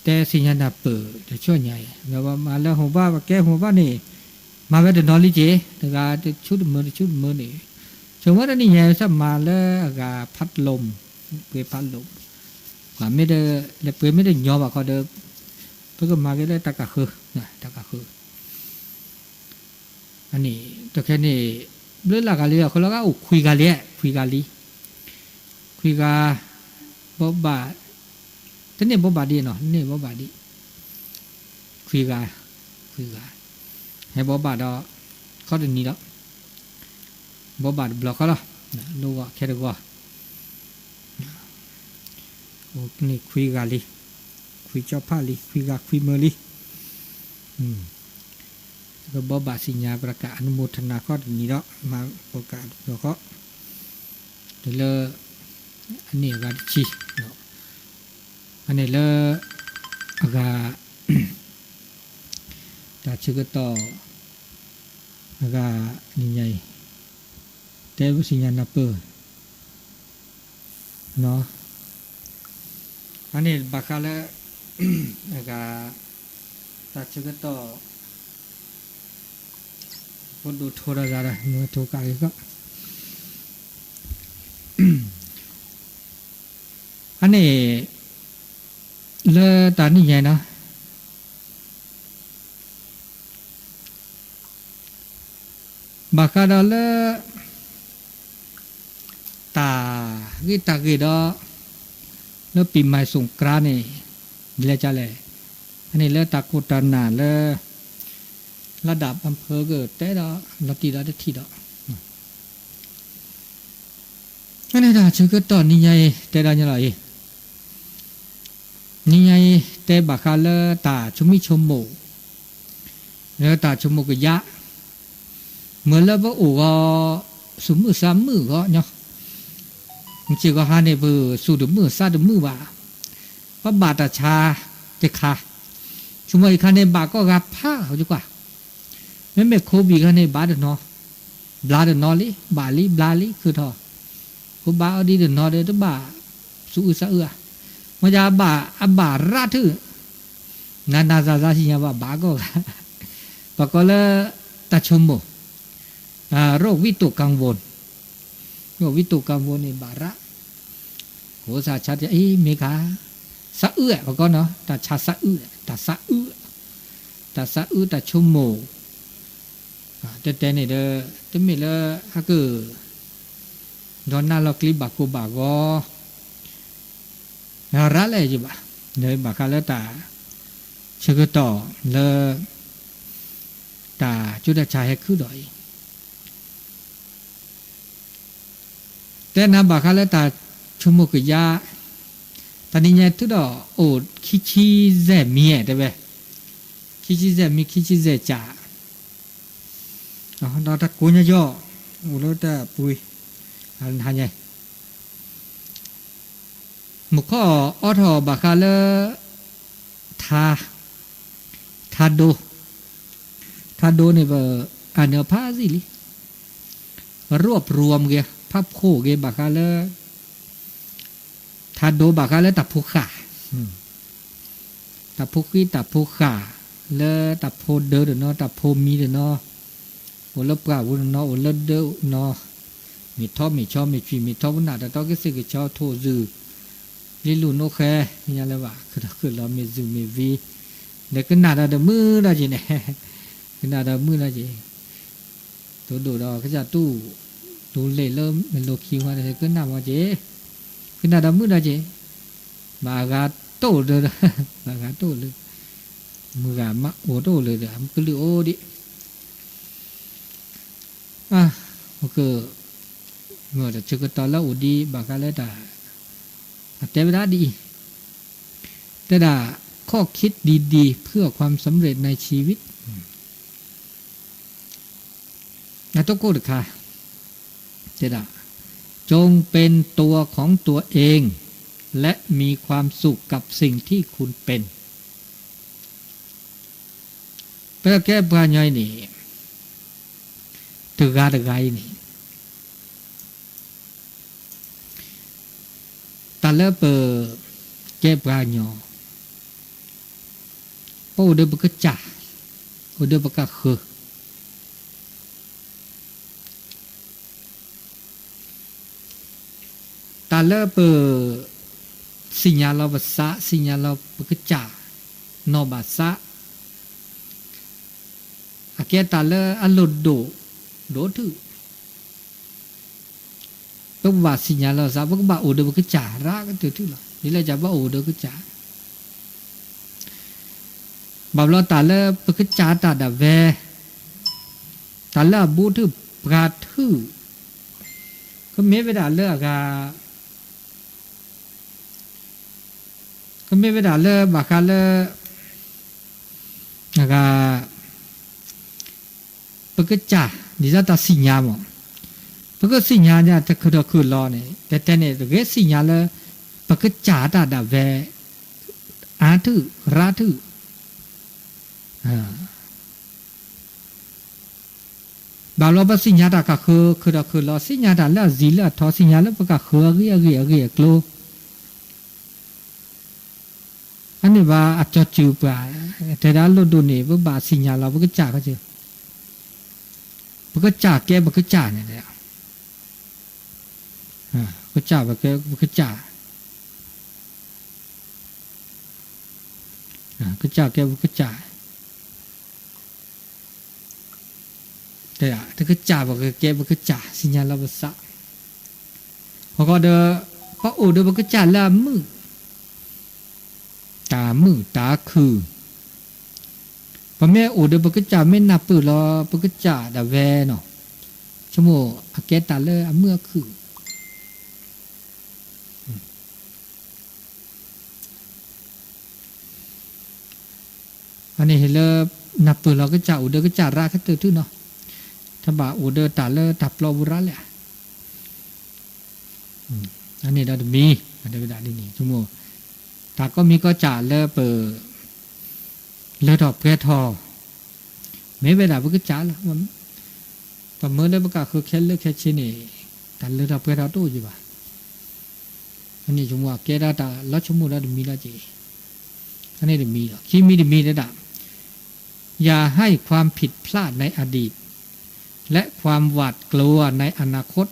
แต่สิ่งนั้นเปิดจะช่วยใหญ่แล้วว่ามาแล้วหัวบ้าแก้หัวบ้านี่มาไว้เดินนอนลิเจแต่ก็ชุดมือนี่สมมติว่านี่ใหญ่สักมาแล้วก็พัดลมเปิดพัดลมว่าไม่ได้เลยเปิดไม่ได้ยอมว่าเขาเดินเพื่อมาก็ได้ตะกะคือนะตะกะคืออันนี้ตัวแค่นี้เรื่องหลักอะไรเขาแล้วก็คุยกันเลยคุยกันบอบบา แต่เนี่ยบ่บาดีเนาะเนี่ยบ่บาดีคุยกันให้บ่บาดอเขาเดี๋ยวนี้แล้วบ่บาดบล็อกเขาละรู้ว่าแค่เดียวว่าโอ้นี่คุยกันเลยคุยเจ้าผ้าเลยคุยเมอเลยก็บ่บาสิญญาประกาศอนุโมทนาข้อนี้แล้วมาประกาศแล้วก็เดี๋ยวอันนี้ก็ชี้เนาะอันนี้ก็แต่ชื่อก็ต่อก็นี่ใหญ่แต่ว่าสิญญาณนับเปิดเนาะอันนี้บักคาแล้วก็แต่ชื่อก็ต่อคนดูโทรศัพท์เนี่ยโทรกันก็อันนี้ตอนนี้ไงนะบักดาลตากี่ดอแล้วปีใหม่สงกรานต์นี่เรียกจะเลยอันนี้ตากุตานาระดับอำเภอเกิดแต่ดอละตีได้ที่ดออันนี้ดาชื่อก็ตอนนี้ไงแต่ดาอย่างไรนี่ไงแต่บักตาชุมิชมโมตาชมโมกยะเมื่อแล้วว่าโอ้ก็สมมือ3มื้อก็เนาะมันสิก็หาในเบอสู่ดมื้อซาดมื้อว่าพระบาทชาจะค่ะชุมอีกคันในบาก็กับผ้าเขาดีกว่าไม่โควิดคันในบาดเนาะบลาดเนาะลิบาลิบลาลิคือทอกูบาเอาดีเนาะเด้อบ่าสู่ซะมันจะบาราทึนาซาสิญญาว่าบาก็ปก็เลยตาชมโมโรควิตกกังวลในบาระโหสาชัดจะเมฆาสะปก็เนาะตาชาสะตาชมโมแต่เนี่ยแต่ไม่ละฮักเกอดอนน่าเราคลิปบากก็รักเลยจีบะเลยบากาเลตาเชื่อต่อเลยตาจุดชายให้คือดอยแต่นะบากาเลตาชั่วโมงกยาตอนนี้เนี่ยทุกดอกโอ้คิเซมีเด้อเว้ยคิเซจ่าเราตะกูเนี่ยย่อโอ้เราตะปุยหันไงมุขออทอบากาเลทาโดเนี่ยว่าอันเนพาสิลิรวบรวมเกภาพโคเกบากาเลทาโดบากาเลตับผู้ขาตับผู้ขี้ตับผู้ขาเลตับโพเดอเนาะตับโพมีเนาะโอลปกาวุนเนาะโอลเดอเนาะมีท่อมีชอมีฟีมีท่อวุนนาแต่ต้องก็สึกชอโทจือลิลูโนแค่ยังไงวะคือเรามีซูมีวีเด็กก็น่าจะมือละจีเนี่ยก็น่าจะมือละจีตัวดูเราก็จะตู้ดูเล่เริ่มเป็นโลคิวมาแต่ก็น่าว่าจีก็น่าจะมือละจีบากาโตเลยบากาโตเลยมือกามาโอโตเลยเดี๋ยวมันก็เลยโอดิมันก็เมื่อจะเจอกันตอนแล้วอุดีบากาเลตาแต่เวลาดีแต่ด่าข้อคิดดีๆเพื่อความสำเร็จในชีวิตนะต้องโกดค่ะแต่ด่าจงเป็นตัวของตัวเองและมีความสุขกับสิ่งที่คุณเป็นเพื่อแก้ปัญหานี่ตึกอะไรนี่ตาเล่เปิดแก้ปัญหาพอudah bekerja udah bekerja tala pe sinyal bahasa sinyal bekerja no bahasa akhir tala alodo do tu tu bahasa sinyal bahasa apa udah bekerja ra kan tu lah ni lah jawab udah bekerja บาลอตาเลปกจาตาดาเวตาเลบูทึปราทึก็เมเวดาเลกาก็เมเวดาเลบาคาเลกาปกจาดิซาตาสิญญามปกสิญญาเนี่ยตะคือดอคือรอเนี่ยแต่เนี่ยเรสิญญาเลปกจาตาดาเวอาทึราทึบาลอบสิญญาตากะคือดอคือรอสิญญาตาละจีละทอสิญญาละปกะคือเรียกโลอันนี้ว่าอัจฉริปะแต่ดาลโดนี่บ่บาสิญญาเราปกจาก็เจอปกจาแกปกจาเนี่ยแหละปกจาปกจาปกจาแกปกจาแต่ถ้าก็จ่าบอกแกบอกก็จ่าสิญญาเราภาษาพอก็เดอพอโอเดอบอกก็จ่าละมือตาคือพอแม่โอเดอบอกก็จ่าไม่นับปือรอบอกก็จ่าดาแวเนาะชั่วโมงอาแกตาเลยเมื่อคืออันนี้เห็นเลยนับปือเราก็จ่าโอเดอก็จ่าราคัตเตอร์ทุเนาะถ้าบ่าอูเดอตาเลตับลอบุระแหละอันนี้เราจะมีอันเดียวกันนี่ชั่วโมงตาก็มีก็จ่าเลเปเลดอกแกทอไม่เวลาพวกจ่าละมันประเมินได้ประกาศคือแค่เลือกแค่ชิ้นนี่แต่เลดอกแกทอตู้อยู่บ่าอันนี้ชั่วโมงแกได้ตาแล้วชั่วโมงเราจะมีละจีอันนี้จะมีหรอคิดมีได้ด่าอย่าให้ความผิดพลาดในอดีตและความหวาดกลัวในอนาคต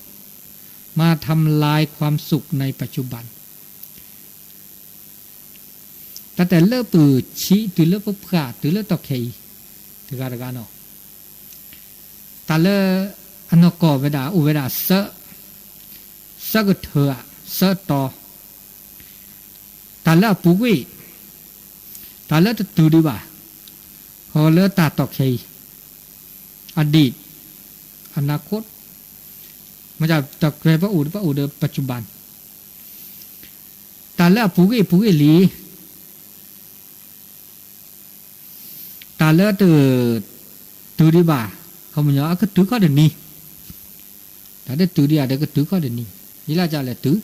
มาทำลายความสุขในปัจจุบันแต่เลิกปือชี้ตือเลิกปุ๊บขาตือเลิกตอกเคยตือการเนาะแต่เลิกอันนกอเวดาอุเวดาเสก็เถอะเสต่อแต่เลิกปุกุยแต่เลิกตือดีบ่าพอเลิกตาตอกเคยอดีตอนาคตมันจะตะเกียบพระอุดปัจจุบันตาละปุกิลีตาละตือดีบ่าเขามันก็ตือก็เดี๋ยวนี้แต่ได้ตือดีอะไรก็ตือก็เดี๋ยวนี้ยี่ละจะอะไรตือ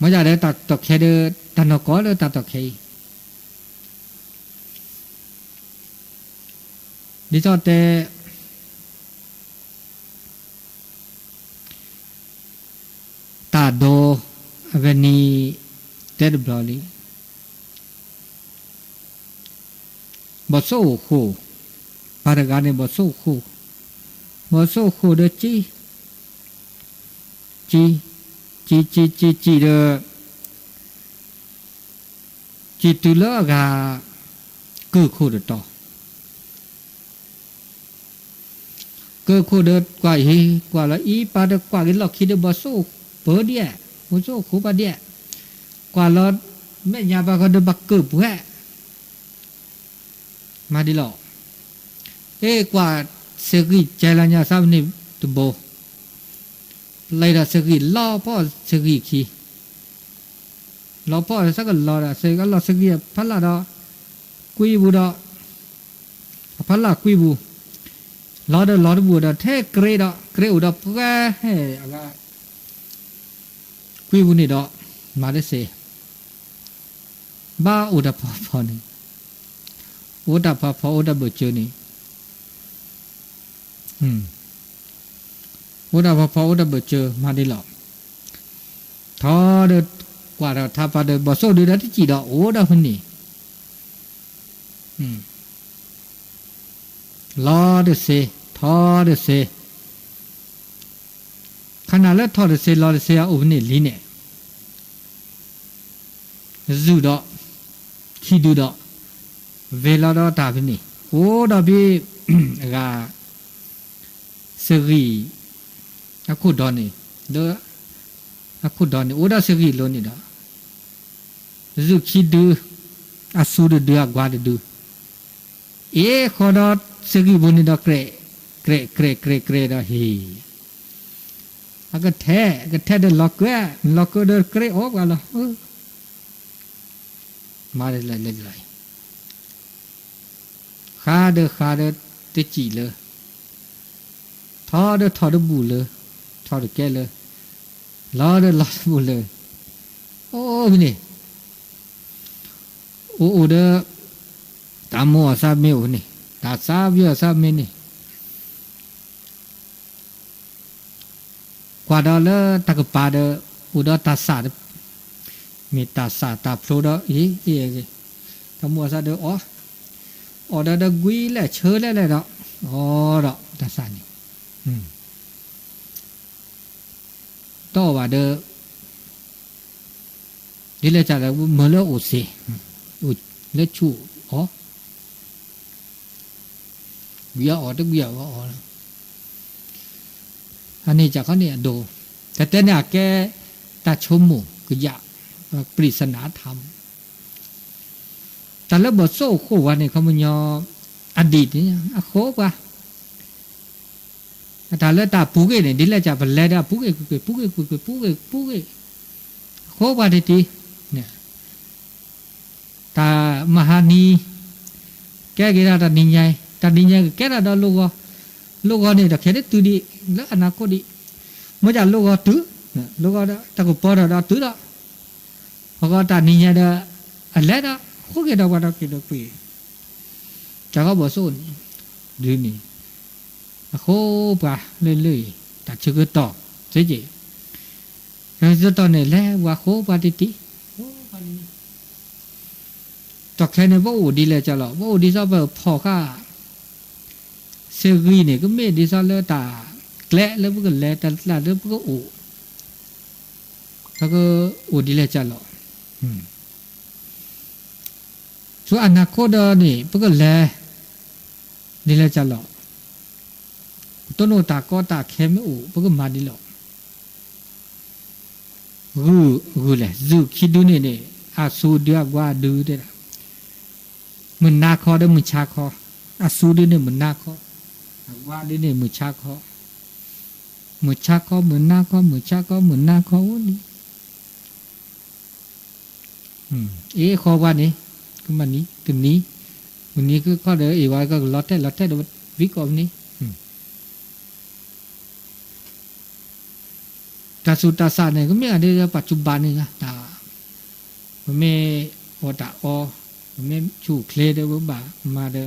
มันจะได้ตะเกียบตานกอเลยตะเกียบดิจอแต่ตาโดเวนีเตดบลอลีบอโซโคปารากาเนบอโซโคเดจีเดจีตุลกากูโคเดต่อก็คูเดกว่าฮีกว่าละอีปาเดกว่ากินหลอกคิดบอสู้เปิดเดียบอสู้คูปาเดียกว่าละแม่ยาบาก็เดบักเกือบแหวมาดิหลอกกว่าเสกีใจละญาซาบนี่ตุโบเลยละเสกีล่อพ่อเสกีขีล่อพ่อสักก็ล่อละเสกก็ล่อเสกีพัลละดอกุยบูดอพัลละกุยบูลอดบูดเทเกรดอุดปะเฮอะไรคุยบุนี่ดอกมาได้เสบ้าอุดพอนี่อุดพออุดบุจนี่อุดพออุดบุจมาได้หรอกทอเดกว่าเราทาปาเดบอโซดูได้ที่จีดอกอุดคนนี้ลอดเสทอดเสขณะแล้วทอดเสลอดเสอุบนี่ลีเนี่ยจูดอขีดูดอเวลาดอตาบินี่โอ้ดอบีกาสกีအခုดอนี่เด้อအခုดอนี่โอ้ดอสกีโลนี่ดอ zu chi du asu de du agwa de du e khoda segi boni da kre da hi aga the de lokwe de kre o gala mare la le lai kha de te chi le tho de bu le tho de ke le la de bu le o ni o de ta mo sa me o ni ta sa bia sa me ni qua đó là ta cái pa đó u đó ta sa đó mi ta sa ta pro đó ý ta mua ra đó ở đó đó quý là chơi là đó đó ta sa này to vào đó đi là chả là mở lỡ ổ xì lỡ chủ bia ở đó bia ởอันนี้จากเขาเนี่ยดูแต่เนี่ยแกตาชมหมู่ก็อยากปริศนาธรรมแต่แล้วบทโซ่คู่วันนี้เขามันยออดีตนี่โคกว่าแต่แล้วตาปูเกเนี่ยดิแล้วจะเป็นแล้วปูเกโคกว่าทีเนี่ยตามหานีแกกินตานิยายแกระดับลูกเนี่ยแต่แค่ได้ตัวดีแล้วอนาคตดีเมื่อจะลูกตื้อลูกตะกุปอร์ตื้อละพอก็ตานิยาเดอะไรละคู่เกี่ยวกับกินปีจากก็บอกส่วนดีนี่โคปะเรื่อยๆแต่ชื่อก็ต่อเจ๊แล้วจะตอนนี้แล้วว่าโคปะติต่อแค่ในว่าอูดีเลยจะหรอว่าอูดีซะแบบพอค่าเซกีเนี่ยก็ไม่ดีซะเลยตาแกละแล้วพวกแลตาแล้วพวกอูแล้วก็อูดีเลยจะหรอส่วนอนาคตนี่พวกแลดีเลยจะหรอต้นโอตาก็ตาเข้มอูพวกมาดีหรอกูเลยจูคิดดูเนี่ยอาสูเดียกว่าดูเด้อมันนาคอได้มันชาคออาสูเดียเนี่ยมันนาคอว่าเดียเนี่ยมันชาคอเหมือนนาคอเหมือนชาคอเหมือนนาคอวันนี้คอว่านี่ก็มันนี้ตึงนี้วันนี้ก็ข้อเดียวอีกว่าก็ลอตเต้เดี๋ยววิกอมนี้ตาสุตาสาเนี่ยก็ไม่อะไรปัจจุบันนี่นะตาไม่โอตาอไม่ชูเคลเดอบ่ามาเดอ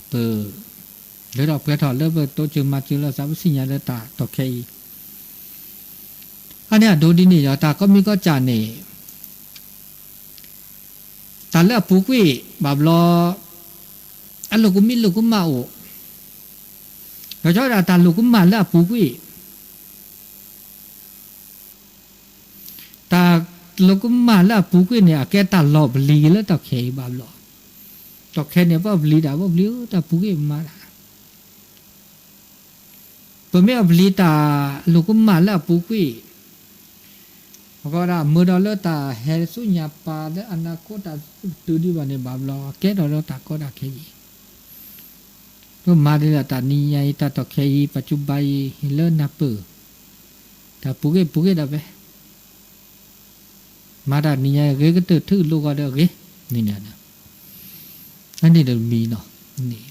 เปิดเดี๋ยวเราเปิดถอดเริ่มโตจึงมาจึงเราสามสิญญาณตาต่อแค่อันเนี้ยดูดีนี่ตาก็มีก็จานนี่ตาเลือกปุกวิแบบรออันลูกกุมิลูกกุมาโอเราชอบตาลูกกุมาเลือกปุกวิตาลูกกุมาเลือกปุกวิเนี่ยแกตาหลอบลีแล้วต่อแค่แบบรอต่อแค่เนี่ยว่าลีดาว่าลีตาปุกวิมาเปิดไม่เอาลีตาลูกกุมาเลือกปุกวิก็ได้เมื่อเราตาเฮสุญญาปาเดอนาคตตูดีวันนี้บาบลอแกเราตาก็ได้แค่ยีก็มาเดตานิยายตาต่อแค่ยีปัจจุบันเลิศนับเปอร์แต่ปุกเกได้ไหมมาดานิยายเกก็ตื่นถือลูกก็ได้เกนี่เนี่ยนะอันนี้เดี๋ยวมีเนาะนี่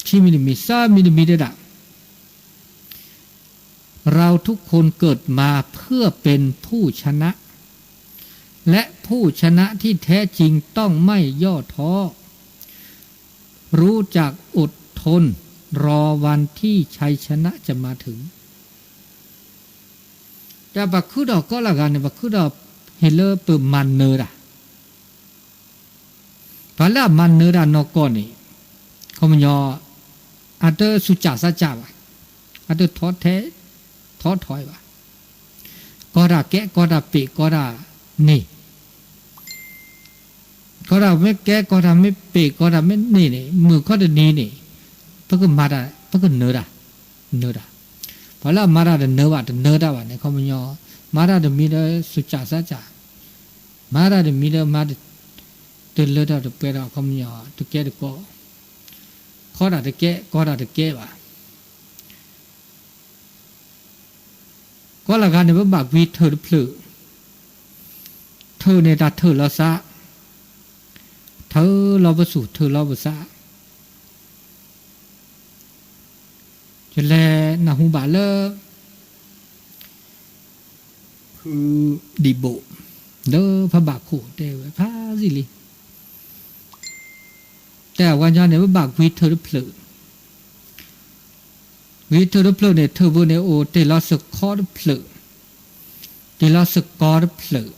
ที่มีซามีได้ด่าเราทุกคนเกิดมาเพื่อเป็นผู้ชนะและผู้ชนะที่แท้จริงต้องไม่ย่อท้อรู้จักอดทนรอวันที่ชัยชนะจะมาถึงแต่บักคือดอกก็ละกันเนี่ยบักคือดอกเฮเลอร์เปิดมันเนอร์อะพอแล้วมันเนอร์อะนอกก่อนนี่เขามันยออาเตอร์สุจ่าซาจ่าวะอาเตอร์ท้อแท้ท้อถอยว่ะก็ได้แกะก็ได้เปะก็ได้นี่ก็ได้ไม่แกะก็ได้ไม่เปะก็ได้ไม่นี่มือก็ได้นี่เพื่อมาได้เพื่อเนื้อได้พอแล้วมาได้เนื้อว่าเนี่ยเขาไม่ยอ มาดาเดมีเดสุจาสัจจามาดาเดมีเดมาดเตลดาเดเปราคำยาตุเกตก็ข้อดาเดเกข้อดาเดเกบ่าก็ละกันเนี่ยบักวีเธอพลือเธอในตาเธอละซะเธอเราประสูเธอเราประสาจะแลนาหูบาเลคือดีโบเด้อพระบาทขู่เตวพระสิลิแต่วันนี้เนี่ยบักวีเธอพลือวีเธอพลือเนี่ยเธอบุเนี่ยโอเตลาสกอร์พลือเตลาสกอร์พลือ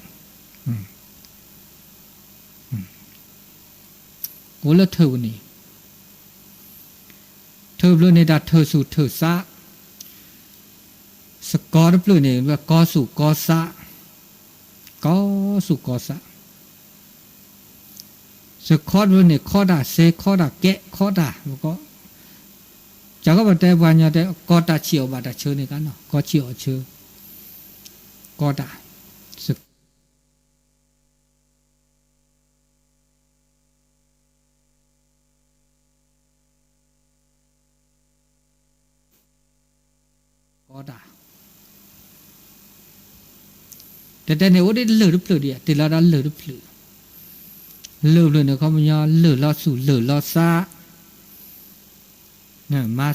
โอ้แล้วเธอวันนี้เธอเลยในดัดเธอสู่เธอซะสกอร์พลือเนี่ยว่ากอสู่กอซะกอสู่กอซะสกอร์เลยเนี่ยข้อด่าเซข้อด่าแกะข้อด่าแล้วก็จากก็บอกแต่วันนี้แต่กอด่าเฉียวบาด่าเชื่อในกันเนาะกอเฉียวเชื่อกอด่าสึกกอด่าแต่เนี่ยว่าได้เลือดพลือเดียแต่ละด้านเลือดพลือเลือดเลยเนี่ยเขาไม่ยอมเลือดลอสู่เลือดลอซาเนี่ยมา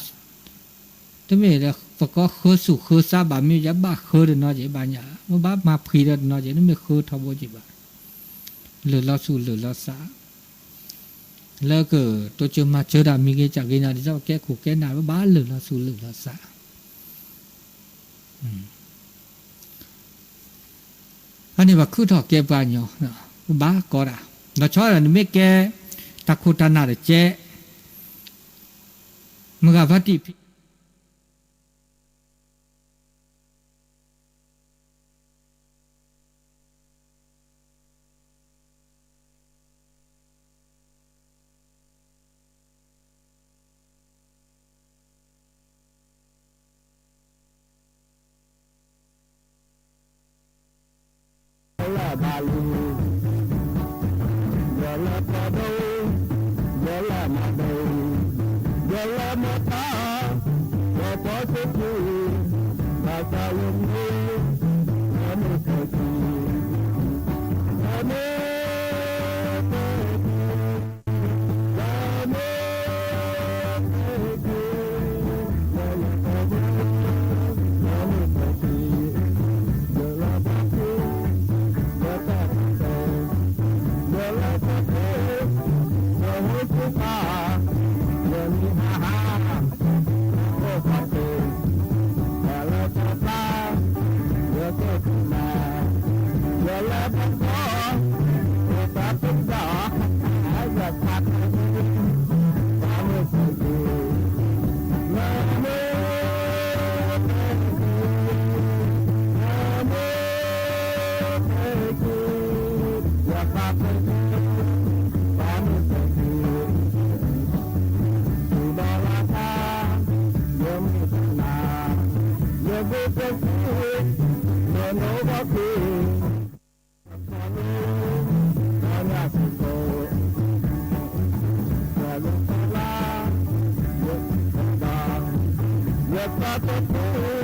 แต่ไม่ได้พอก็เคยสู่เคยซาบามีจะบ้าเคยเดินนอเจ็บบางอย่างว่าบ้ามาพีเดินนอเจ็บนี่ไม่เคยทำบุญจีบเลือดลอสู่เลือดลอซาแล้วก็ตัวเจ้ามาเจอดามีเกจากเกนาที่เจ้าแก้ขู่แก้หนาว่าบ้าเลือดลอสู่เลือดลอซาอันนี้ว่าคือถอดแก้บางอย่างเนาะบ้าก็ได้เราชอบอะไรไม่แก้ตะคุตานาเจ๊มึงกับพัดที่บาลียาลาปาโดยาลามาโดยาลามาตายาปอสุกีบาตาลุมนีนามุสกีนามุสกีนามุสกียาลาปาโดนามุสกียาลาปาโดYes,